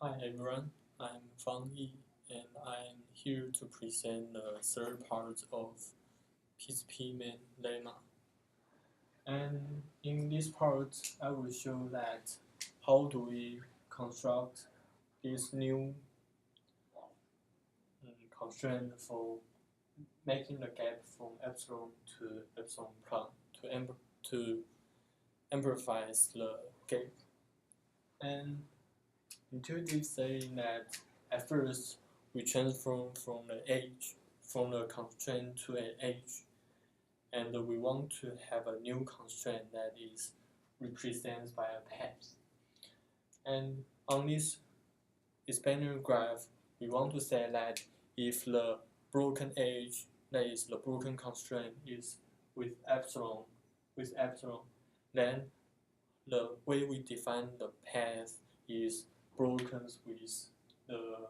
Hi everyone, I'm Fang-Yi and I'm here to present the third part of PCP main lemma. And in this part, I will show that how do we construct this new constraint for making the gap from epsilon to epsilon prime to amplify the gap. And intuitive saying that at first we transform from the constraint to an edge, and we want to have a new constraint that is represented by a path. And on this expanding graph, we want to say that if the broken edge, that is the broken constraint, is with epsilon, then the way we define the path is broken with the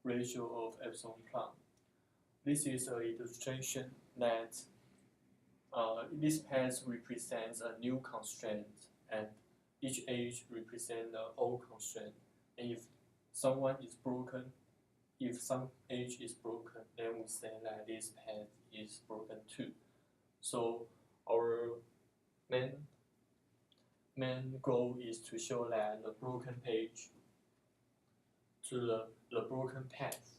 ratio of epsilon prime. This is an illustration that this path represents a new constraint, and each edge represents an old constraint. And if some edge is broken, then we say that this path is broken too. So our main goal is to show that the broken edge to the broken path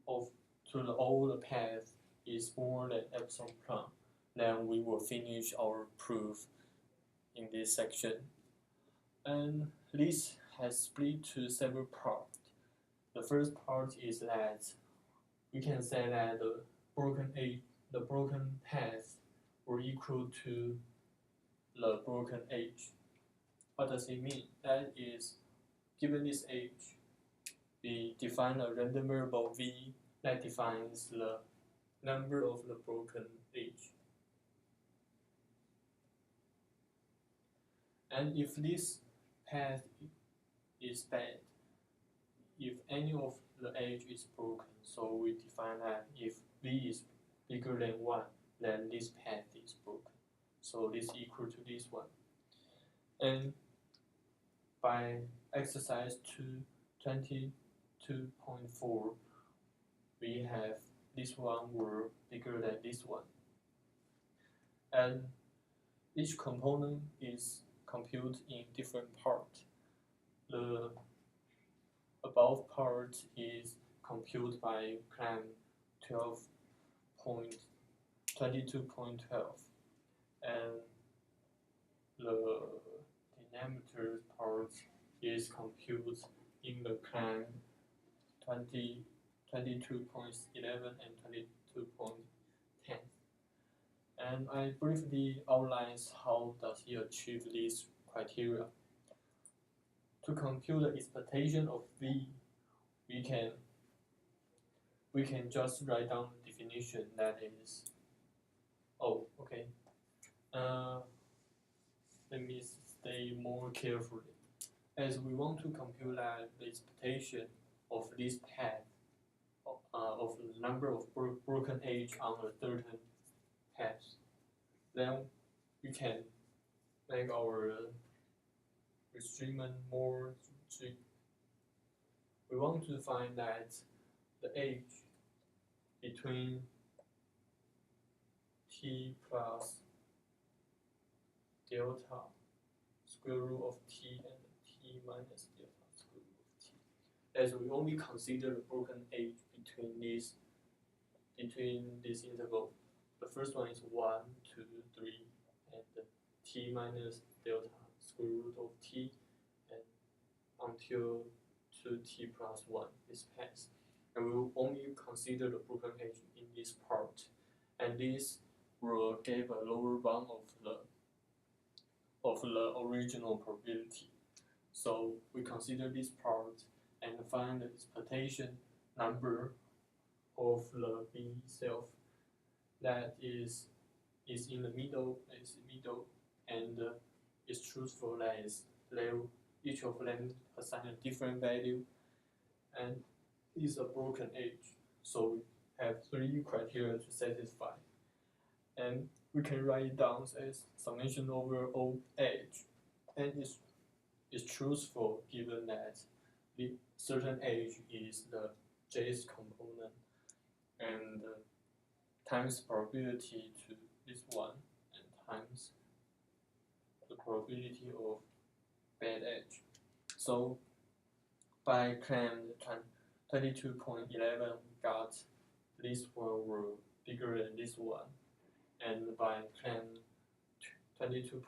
to the old path is more than epsilon prime. Then we will finish our proof in this section. And this has split to several parts. The first part is that we can say that the broken path will equal to the broken edge. What does it mean? That is, given this edge, we define a random variable v that defines the number of the broken edge. And if this path is bad, if any of the edge is broken, so we define that if v is bigger than 1, then this path is broken. So this equal to this one. And by exercise 22.4, we have this one were bigger than this one. And each component is computed in different parts. The above part is computed by clam 22.5, and the denominator part is computed in the clam 22.11 and 22.10. And I briefly outlines how does he achieve this criteria. To compute the expectation of v, we can just write down the definition that is. Let me stay more carefully. As we want to compute the expectation of this path of the number of broken edge on a certain path, then we can make our restriction more strict. We want to find that the edge between t plus delta square root of t and t minus delta square root of t. As we only consider the broken edge between this interval. The first one is 1, 2, 3, and t minus delta square root of t, and until 2t plus 1 is passed. And we will only consider the broken edge in this part, and this will give a lower bound of the original probability. So we consider this part and find the expectation number of the v itself that is in the middle, and is truthful, that is each of them assign a different value, and is a broken edge. So we have 3 criteria to satisfy, and we can write it down as summation over all edge, and is truthful given that the certain age is the j's component, and times probability to this one, and times the probability of bad edge. So by claim 22.11 we got this one were bigger than this one, and by claim 22.10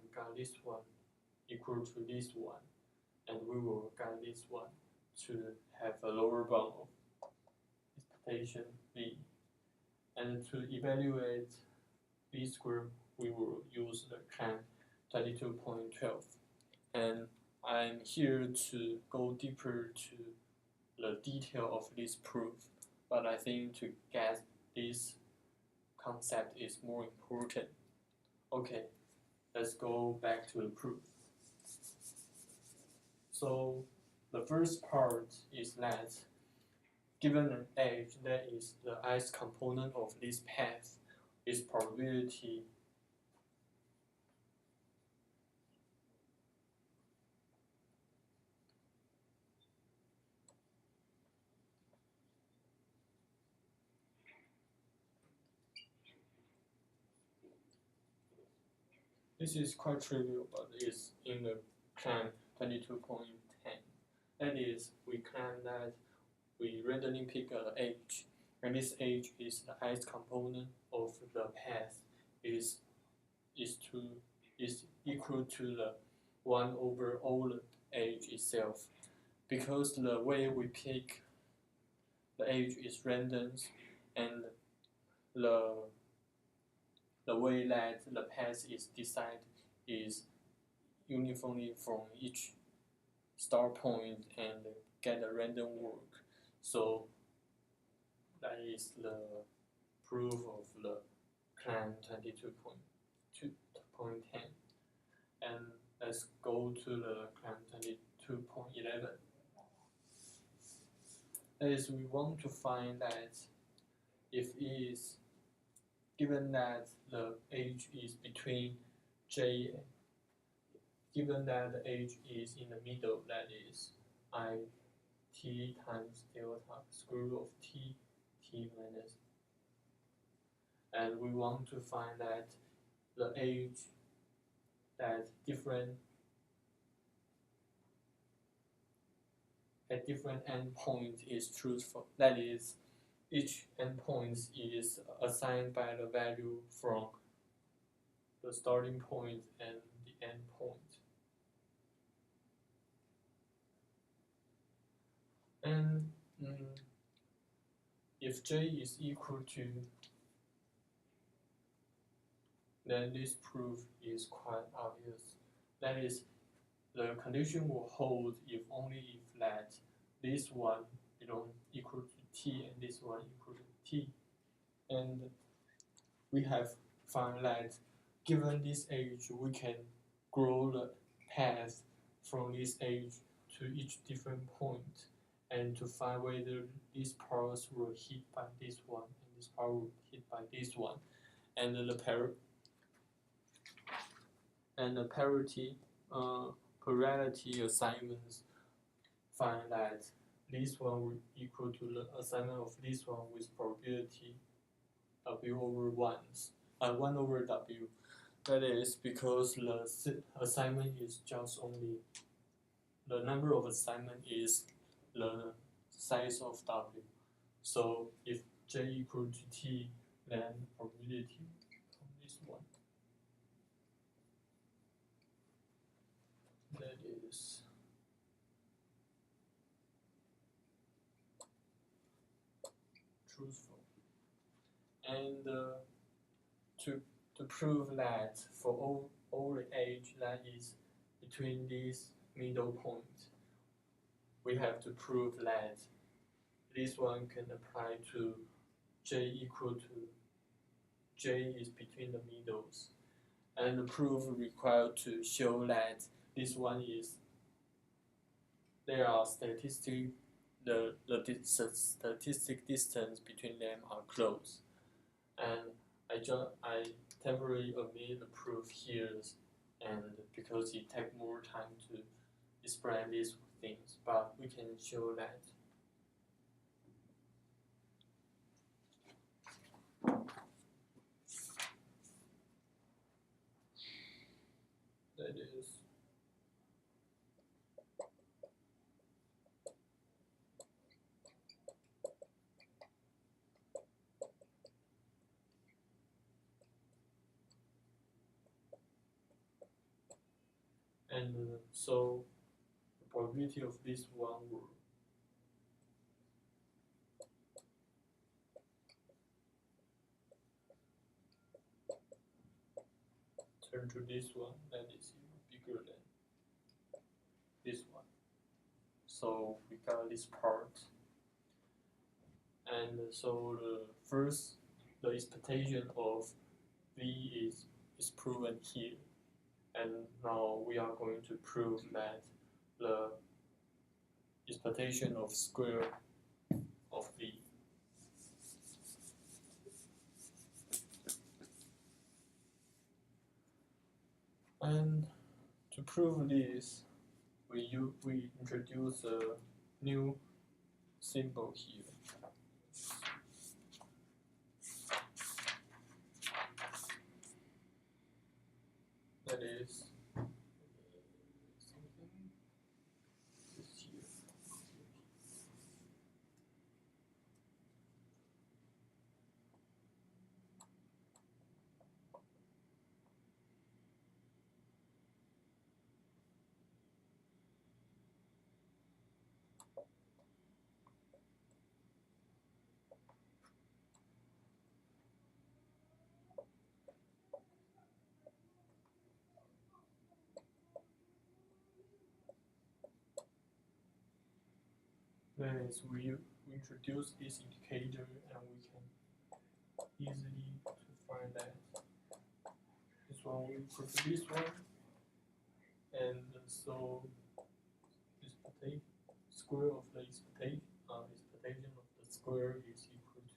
we got this one equal to this one, and we will get this one to have a lower bound of expectation V. And to evaluate this group, we will use the claim 22.12. And I'm here to go deeper to the detail of this proof, but I think to get this concept is more important. Okay, let's go back to the proof. So the first part is that given an edge that is the ith component of this path, its probability this is quite trivial, but it's in the claim 22.10. That is, we claim that we randomly pick an edge, and this edge is the ith component of the path is equal to the 1 over all the edge itself. Because the way we pick the edge is random, and the way that the path is decided is uniformly from each start point and get a random work. So that is the proof of the claim 22.10. And let's go to the claim 22.11. That is, we want to find that if it is given that the age is between j, given that the age is in the middle, that is I t times delta square root of t minus, and we want to find that the age that at different endpoints is truthful. That is, each endpoint is assigned by the value from the starting point and the end point. And if j is equal to, then this proof is quite obvious. That is, the condition will hold if only if that this one belongs equal to t and this one equal to t. And we have found that given this age, we can grow the path from this age to each different point, and to find whether these powers were hit by this one and this power were hit by this one, and the parity assignments find that this one will equal to the assignment of this one with probability W over 1 over W. That is because the assignment is just only, the number of assignment is the size of W. So if j equal to t, then probability from this one. That is truthful. And to prove that for all the age that is between these middle points, we have to prove that this one can apply to j equal to j is between the middles, and the proof required to show that this one is there are statistic statistic distance between them are close, and I temporarily omit the proof here and because it takes more time to explain these things, but we can show that. That is and so the probability of this one will turn to this one that is bigger than this one. So we got this part. And so the expectation of V is proven here. And now we are going to prove that the expectation of square of V. And to prove this, we introduce a new symbol here. That is something this here. That is, we introduce this indicator and we can easily to find that this one we put this one, and so square of the expectation of the square is equal to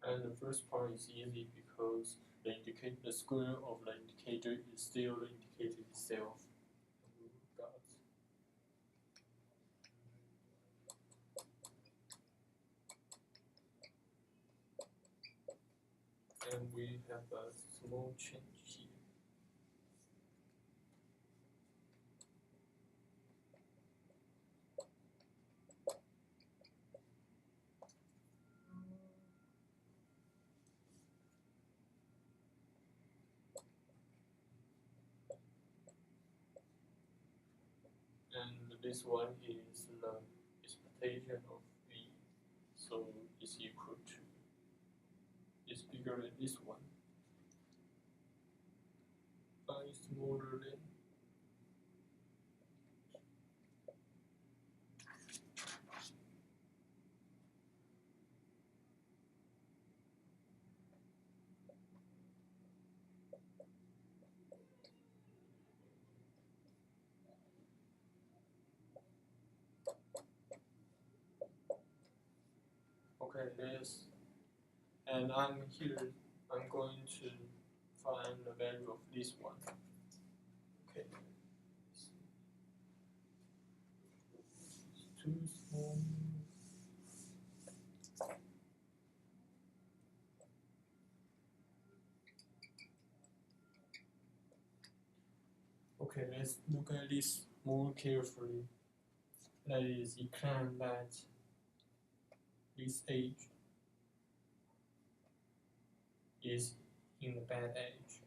and the first part is easy because the square of the indicator is still the indicator itself. And we have a small change here. And this one is the expectation of V, so it's equal to, it's bigger than this one, but it's smaller than. Okay, this, and I'm going to find the value of this one. Okay, it's too small. Okay, let's look at this more carefully. That is, it claims that this age is in the bad age,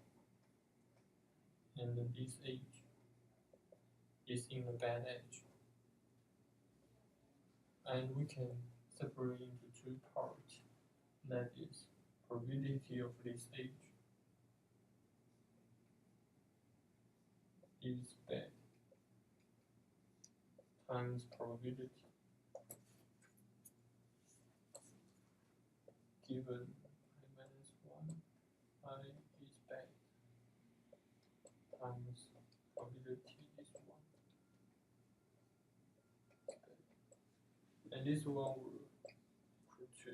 and this age is in the bad age. And we can separate into two parts. That is, probability of this age is bad. times probability given I-1 I is bad times probability is 1 bad. And this one will equal to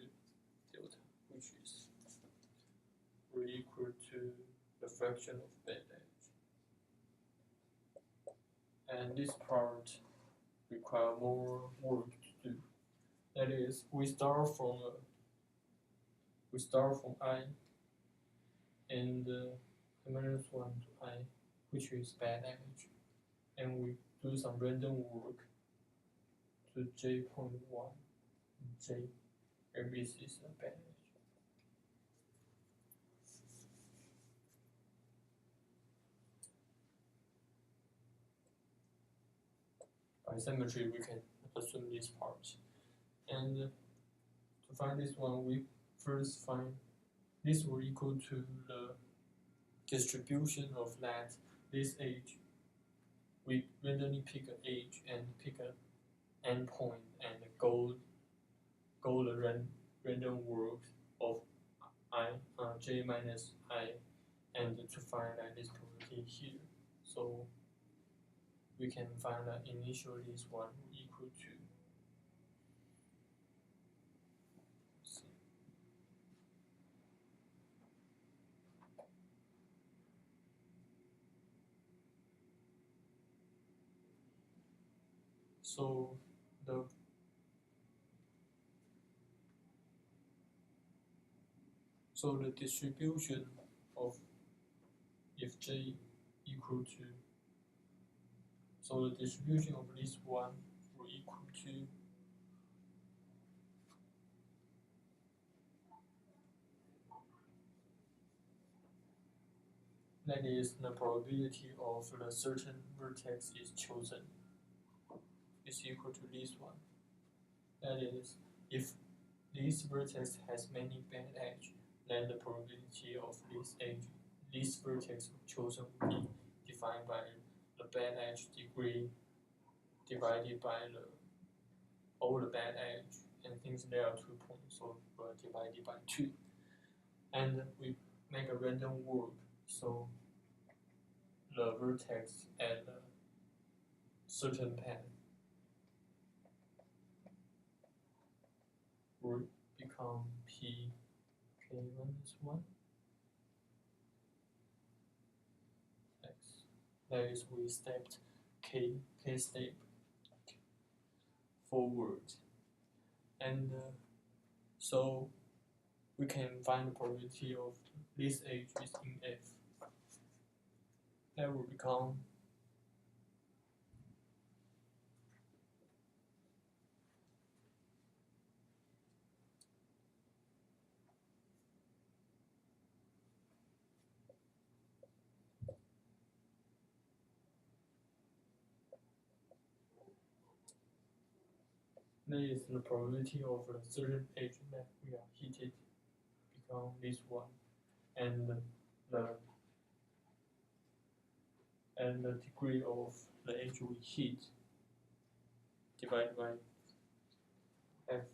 delta, which is will equal to the fraction of bad edge. And this part require more work to do. That is, we start from I and -1 to I, which is bad edge, and we do some random work to j.1 and j, where this is a bad edge. By symmetry, we can assume this part. And to find this one, we first find this will equal to the distribution of this edge. We randomly pick an edge and pick an endpoint and go the random work of j minus I, and to find this probability here. So we can find that initially this one will equal to so the distribution of if j equal to, so the distribution of this one will equal to that is the probability of the certain vertex is chosen is equal to this one. That is, if this vertex has many bad edge, then the probability of this vertex chosen will be defined by the bad edge degree divided by all the bad edge, and since there are 2 points, so divided by 2. And we make a random work, so the vertex at a certain path will become p k-1 x. That is, we stepped k step forward, and so we can find the probability of this edge is in F. That will become that is the probability of a certain edge that we are heated become this one, and the degree of the edge we heat divided by F.